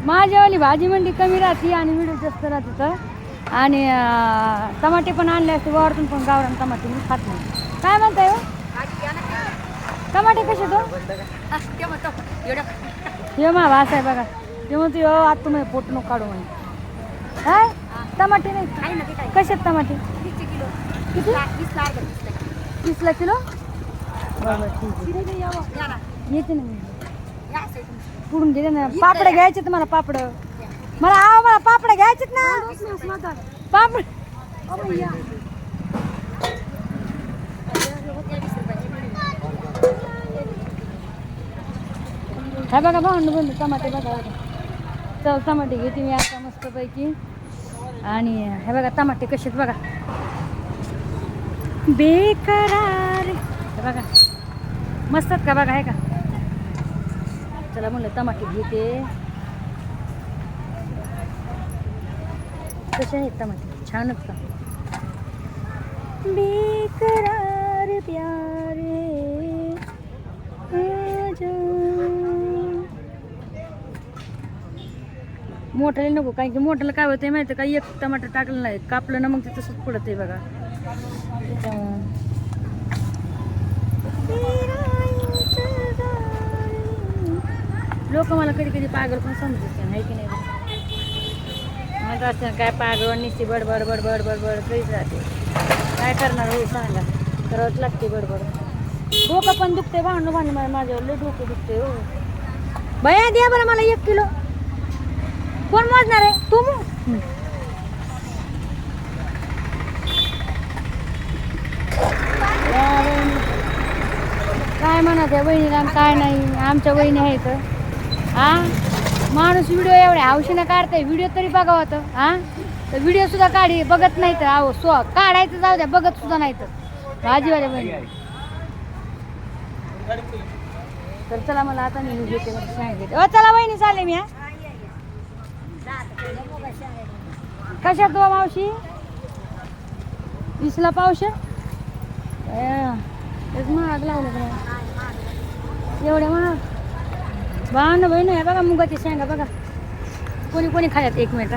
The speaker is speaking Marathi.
माझ्यावाली भाजी मंडी कमी राहते आणि व्हिडिओ जास्त राहते तर. आणि टमाटे पण आणले असते वावरतून पण गावरान टमाटे मी खात नाही. काय म्हणताय हो? टमाटे कसे तो हे मा वास आहे बघा. ते म्हणतो आता तुम्ही पोट नको काढू म्हणे. काय टमाटे नाही कसे टमाटे किती 30ला किलो. बरं ठीक आहे येते ना मी. पुढून गेले ना पापड घ्यायचे तुम्हाला पापड. मला पापड घ्यायचेत ना पापड. हा बघा भांडू बोलू टमाटे बघा. चल टमाटे घेते मी आता मस्तपैकी. आणि हे बघा टमाटे कसे बघा बेकरार. हे बघा मस्त का बघा आहे का. चला म्हणलं टमाटे घेते. कसे आहेत टमाटे छानच का. बेकरार प्यारे मोठ्याला नको कारण की मोठ्याला काय होतं माहिती का एक टमाटर टाकलं नाही कापलं ना मग ते तसंच पडत आहे बघा. लोक मला कधी कधी पागल पण समजत नाही की नाही. म्हणत असते काय पागल निसती बडबड बडबड बडबड करीत राहते. काय करणार हो सांगा करावंच लागते बडबड. डोकं पण दुखते भांडू माझ्यावर लय डोकं दुखते हो. भया द्या बरं मला 1 किलो. कोण मोजणार आहे तू काय म्हणत आहे वहिनीला काय नाही. आमच्या वहिनी आहेत हा. माणूस व्हिडिओ एवढ्या हौशीनं काढताय व्हिडिओ तरी बघावं होतं हा. तर व्हिडिओ सुद्धा काढी बघत नाही तर अहो काढायचं जाऊ द्या बघत सुद्धा नाही तर भाजीवाल्या बहिणी. तर चला मला आता मी घेते सांगितले. चला वहिनी चालेल मी. कशात हो मावशी 20ला पावशे. तेच महाग लावलं का एवढ्या महाग. भावना बहिणी आहे बघा मुगाची शेंगा बघा. कोणी कोणी खायत 1 मिनिट.